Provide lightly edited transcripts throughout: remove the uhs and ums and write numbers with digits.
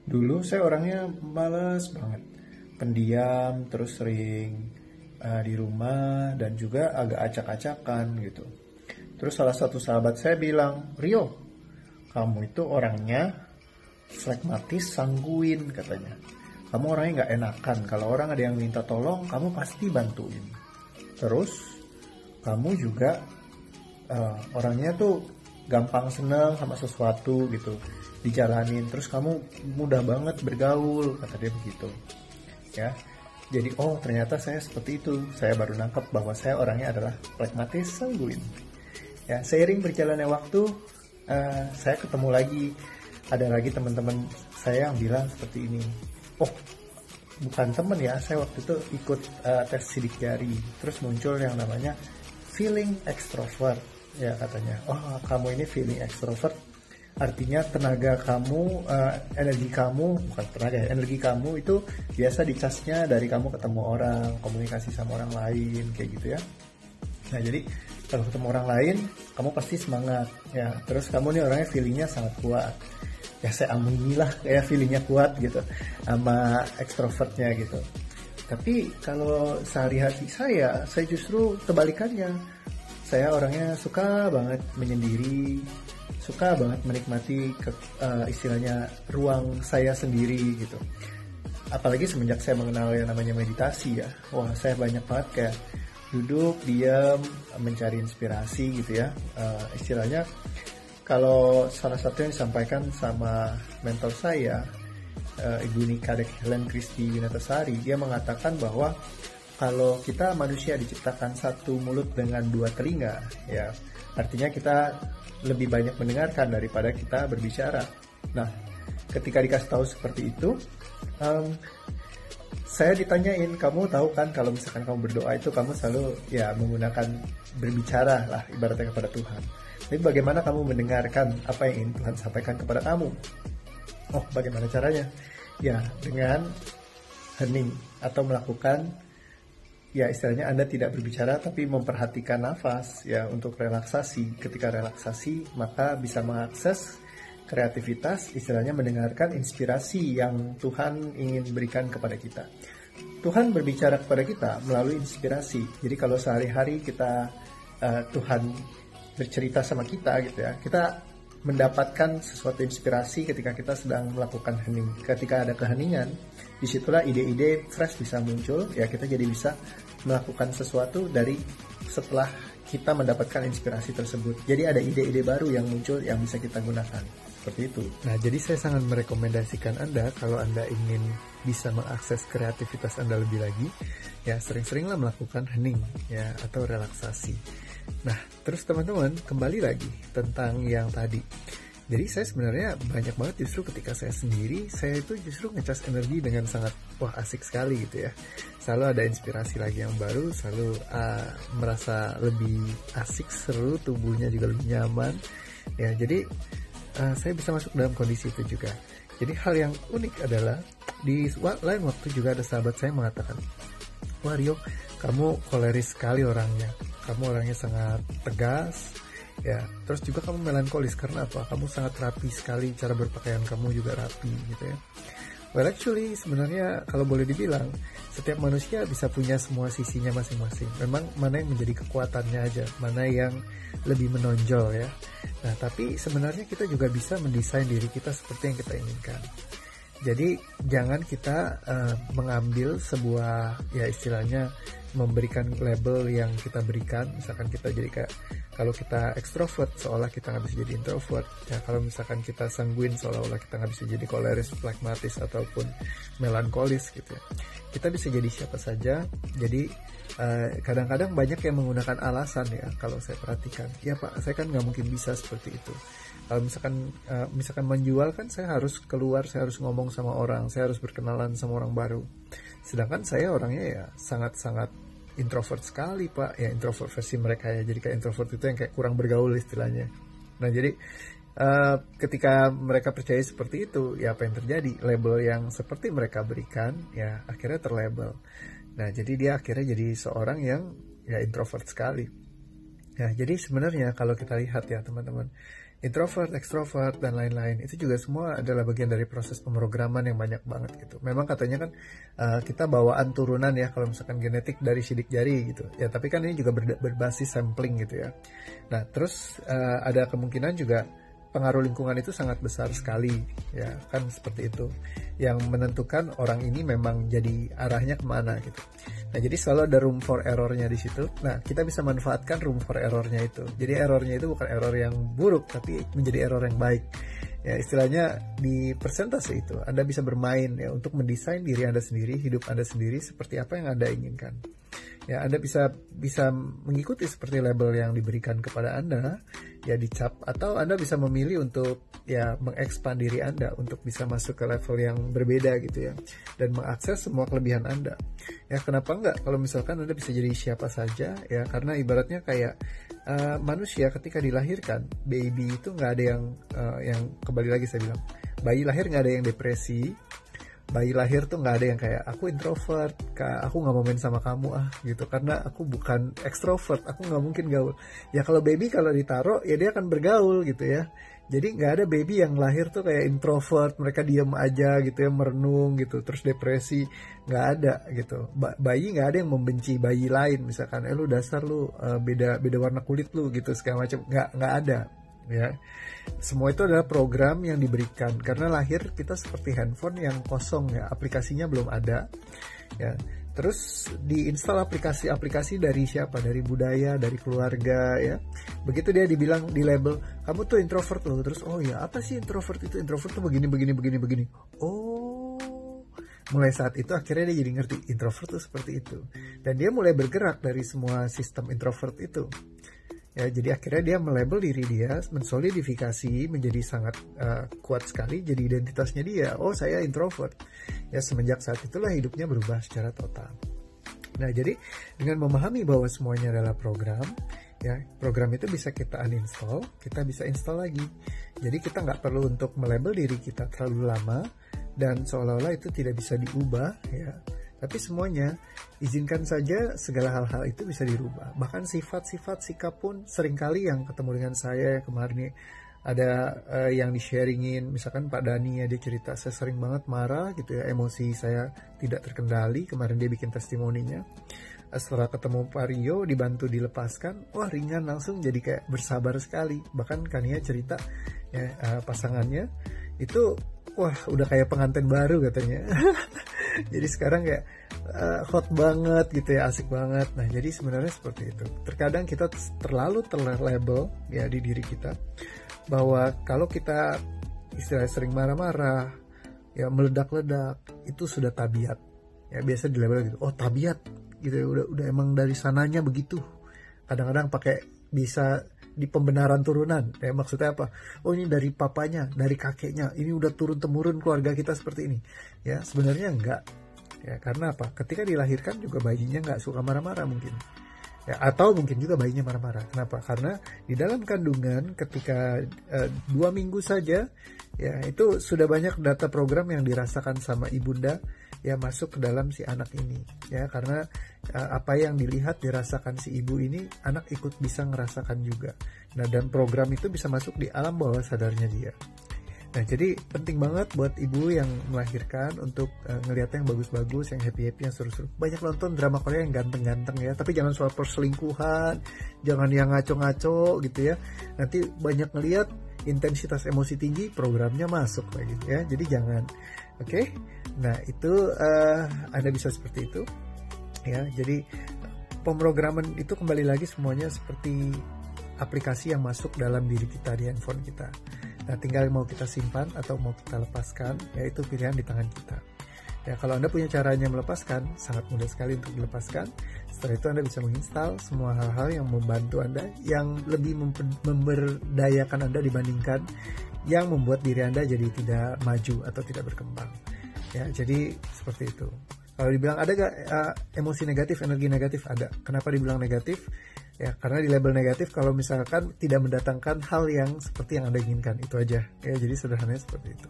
Dulu saya orangnya males banget, pendiam, terus sering di rumah dan juga agak acak-acakan gitu. Terus salah satu sahabat saya bilang, Rio, kamu itu orangnya flekmatis, sangguin katanya. Kamu orangnya nggak enakan, kalau orang ada yang minta tolong, kamu pasti bantuin. Terus kamu juga orangnya tuh gampang seneng sama sesuatu gitu dijalanin, terus kamu mudah banget bergaul kata dia begitu ya. Jadi ternyata saya seperti itu, saya baru nangkep bahwa saya orangnya adalah pragmatis sanguin ya. Seiring berjalannya waktu saya ketemu lagi, ada lagi teman-teman saya yang bilang seperti ini. Bukan temen ya, saya waktu itu ikut tes sidik jari, terus muncul yang namanya feeling extrovert ya katanya. Kamu ini feeling extrovert, artinya tenaga kamu, energi kamu, bukan tenaga ya, energi kamu itu biasa dicasnya dari kamu ketemu orang, komunikasi sama orang lain kayak gitu ya. Nah jadi kalau ketemu orang lain kamu pasti semangat ya, terus kamu nih orangnya feelingnya sangat kuat ya. Saya aminilah kayak feelingnya kuat gitu sama ekstrovertnya gitu. Tapi kalau sehari-hari saya justru kebalikannya. Saya orangnya suka banget menyendiri, suka banget menikmati istilahnya ruang saya sendiri gitu. Apalagi semenjak saya mengenal yang namanya meditasi ya, saya banyak banget kayak duduk, diam, mencari inspirasi gitu ya. Istilahnya kalau salah satu yang disampaikan sama mentor saya, Ibu Nika Helen Christy Winatasari, dia mengatakan bahwa kalau kita manusia diciptakan satu mulut dengan dua telinga, ya artinya kita lebih banyak mendengarkan daripada kita berbicara. Nah, ketika dikasih tahu seperti itu, saya ditanyain, kamu tahu kan kalau misalkan kamu berdoa itu kamu selalu ya menggunakan berbicara lah ibaratnya kepada Tuhan. Tapi bagaimana kamu mendengarkan apa yang ingin Tuhan sampaikan kepada kamu? Bagaimana caranya? Ya, dengan hening atau melakukan, ya istilahnya Anda tidak berbicara tapi memperhatikan nafas ya untuk relaksasi. Ketika relaksasi maka bisa mengakses kreativitas, istilahnya mendengarkan inspirasi yang Tuhan ingin berikan kepada kita. Tuhan berbicara kepada kita melalui inspirasi. Jadi kalau sehari-hari kita Tuhan bercerita sama kita gitu ya, kita mendapatkan sesuatu inspirasi ketika kita sedang melakukan hening. Ketika ada keheningan, disitulah ide-ide fresh bisa muncul ya, kita jadi bisa melakukan sesuatu dari setelah kita mendapatkan inspirasi tersebut. Jadi ada ide-ide baru yang muncul yang bisa kita gunakan seperti itu. Nah, jadi saya sangat merekomendasikan Anda kalau Anda ingin bisa mengakses kreativitas Anda lebih lagi, ya sering-seringlah melakukan hening ya atau relaksasi. Nah, terus teman-teman kembali lagi tentang yang tadi. Jadi saya sebenarnya banyak banget justru ketika saya sendiri, saya itu justru ngecas energi dengan sangat asik sekali gitu ya. Selalu ada inspirasi lagi yang baru, selalu merasa lebih asik, seru, tubuhnya juga lebih nyaman. Ya, jadi saya bisa masuk dalam kondisi itu juga. Jadi hal yang unik adalah di lain waktu juga ada sahabat saya mengatakan, "Wah Rio, kamu koleris sekali orangnya. Kamu orangnya sangat tegas, ya. Terus juga kamu melankolis karena apa? Kamu sangat rapi sekali, cara berpakaian kamu juga rapi, gitu ya." Well actually sebenarnya kalau boleh dibilang setiap manusia bisa punya semua sisinya masing-masing. Memang mana yang menjadi kekuatannya aja, mana yang lebih menonjol ya. Nah tapi sebenarnya kita juga bisa mendesain diri kita seperti yang kita inginkan. Jadi jangan kita mengambil sebuah ya istilahnya memberikan label yang kita berikan. Misalkan kita jadi kayak kalau kita ekstrovert seolah kita nggak bisa jadi introvert ya, kalau misalkan kita sanguin seolah-olah kita nggak bisa jadi koleris, flekmatis ataupun melankolis gitu ya. Kita bisa jadi siapa saja. Jadi kadang-kadang banyak yang menggunakan alasan ya, kalau saya perhatikan, ya Pak saya kan nggak mungkin bisa seperti itu. Kalau misalkan menjual kan saya harus keluar, saya harus ngomong sama orang, saya harus berkenalan sama orang baru. Sedangkan saya orangnya ya sangat-sangat introvert sekali Pak, ya introvert versi mereka ya. Jadi kayak introvert itu yang kayak kurang bergaul istilahnya. Nah jadi ketika mereka percaya seperti itu, ya apa yang terjadi? Label yang seperti mereka berikan ya akhirnya terlabel. Nah jadi dia akhirnya jadi seorang yang ya introvert sekali. Ya jadi sebenarnya kalau kita lihat ya teman-teman, introvert, extrovert, dan lain-lain. Itu juga semua adalah bagian dari proses pemrograman yang banyak banget gitu. Memang katanya kan kita bawaan turunan ya, kalau misalkan genetik dari sidik jari gitu. Ya, tapi kan ini juga berbasis sampling gitu ya. Nah, terus ada kemungkinan juga pengaruh lingkungan itu sangat besar sekali ya, kan seperti itu yang menentukan orang ini memang jadi arahnya kemana gitu. Nah, jadi selalu ada room for errornya di situ. Nah, kita bisa manfaatkan room for errornya itu. Jadi errornya itu bukan error yang buruk, tapi menjadi error yang baik. Ya, istilahnya di persentase itu Anda bisa bermain ya untuk mendesain diri Anda sendiri, hidup Anda sendiri seperti apa yang Anda inginkan. Ya, Anda bisa mengikuti seperti label yang diberikan kepada Anda, ya dicap, atau Anda bisa memilih untuk ya mengekspan diri Anda untuk bisa masuk ke level yang berbeda gitu ya, dan mengakses semua kelebihan Anda. Ya, kenapa enggak kalau misalkan Anda bisa jadi siapa saja ya, karena ibaratnya kayak manusia ketika dilahirkan, baby itu nggak ada yang kembali lagi saya bilang, bayi lahir nggak ada yang depresi. Bayi lahir tuh nggak ada yang kayak aku introvert, aku nggak mau main sama kamu gitu, karena aku bukan ekstrovert, aku nggak mungkin gaul. Ya kalau baby kalau ditaruh ya dia akan bergaul gitu ya. Jadi nggak ada baby yang lahir tuh kayak introvert, mereka diem aja gitu ya, merenung gitu, terus depresi, nggak ada gitu. Bayi nggak ada yang membenci bayi lain, misalkan lu dasar lu beda warna kulit lu gitu segala macam, nggak ada. Ya, semua itu adalah program yang diberikan karena lahir kita seperti handphone yang kosong ya, aplikasinya belum ada ya. Terus diinstal aplikasi dari siapa? Dari budaya, dari keluarga ya. Begitu dia dibilang di label kamu tuh introvert loh, terus oh ya apa sih introvert itu? Introvert tuh begini. Oh, mulai saat itu akhirnya dia jadi ngerti introvert tuh seperti itu, dan dia mulai bergerak dari semua sistem introvert itu. Ya, jadi akhirnya dia melabel diri dia, mensolidifikasi menjadi sangat kuat sekali, jadi identitasnya dia. Oh, saya introvert. Ya, semenjak saat itulah hidupnya berubah secara total. Nah, jadi dengan memahami bahwa semuanya adalah program, ya program itu bisa kita uninstall, kita bisa install lagi. Jadi kita nggak perlu untuk melabel diri kita terlalu lama dan seolah-olah itu tidak bisa diubah, ya. Tapi semuanya, izinkan saja segala hal-hal itu bisa dirubah. Bahkan sifat-sifat, sikap pun seringkali yang ketemu dengan saya kemarin nih, ada yang di-sharingin, misalkan Pak Dani ya, dia cerita, saya sering banget marah gitu ya, emosi saya tidak terkendali, kemarin dia bikin testimoninya. Setelah ketemu Pak Rio, dibantu dilepaskan, wah ringan, langsung jadi kayak bersabar sekali. Bahkan Kania cerita, ya, pasangannya itu wah udah kayak pengantin baru katanya. Jadi sekarang kayak hot banget gitu ya, asik banget. Nah, jadi sebenarnya seperti itu. Terkadang kita terlalu terlabel ya di diri kita bahwa kalau kita istilahnya sering marah-marah, ya meledak-ledak, itu sudah tabiat. Ya biasa dilabel gitu. Oh, tabiat gitu ya, udah emang dari sananya begitu. Kadang-kadang pakai bisa di pembenaran turunan, ya maksudnya apa? Oh, ini dari papanya, dari kakeknya, ini udah turun temurun keluarga kita seperti ini. Ya sebenarnya enggak. Ya karena apa? Ketika dilahirkan juga bayinya nggak suka marah-marah mungkin. Ya, atau mungkin juga bayinya marah-marah. Kenapa? Karena di dalam kandungan ketika 2 minggu saja, ya itu sudah banyak data program yang dirasakan sama ibunda ya masuk ke dalam si anak ini. Ya karena apa yang dilihat dirasakan si ibu ini, anak ikut bisa ngerasakan juga. Nah, dan program itu bisa masuk di alam bawah sadarnya dia. Nah, jadi penting banget buat ibu yang melahirkan untuk ngelihat yang bagus-bagus, yang happy-happy, yang seru-seru. Banyak nonton drama Korea yang ganteng-ganteng ya, tapi jangan soal perselingkuhan, jangan yang ngaco-ngaco gitu ya. Nanti banyak ngelihat intensitas emosi tinggi, programnya masuk lagi ya. Jadi jangan. Oke. Nah, itu Anda bisa seperti itu. Ya, jadi pemrograman itu kembali lagi semuanya seperti aplikasi yang masuk dalam diri kita di handphone kita. Nah, tinggal mau kita simpan atau mau kita lepaskan, yaitu pilihan di tangan kita. Ya, kalau Anda punya caranya melepaskan, sangat mudah sekali untuk dilepaskan. Setelah itu Anda bisa menginstal semua hal-hal yang membantu Anda, yang lebih memberdayakan Anda dibandingkan yang membuat diri Anda jadi tidak maju atau tidak berkembang. Ya, jadi seperti itu. Kalau dibilang ada gak emosi negatif, energi negatif? Ada. Kenapa dibilang negatif? Ya, karena di label negatif kalau misalkan tidak mendatangkan hal yang seperti yang Anda inginkan. Itu aja. Ya, jadi sederhananya seperti itu.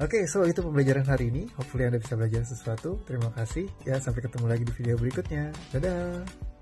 Oke, so itu pembelajaran hari ini. Hopefully Anda bisa belajar sesuatu. Terima kasih. Ya, sampai ketemu lagi di video berikutnya. Dadah!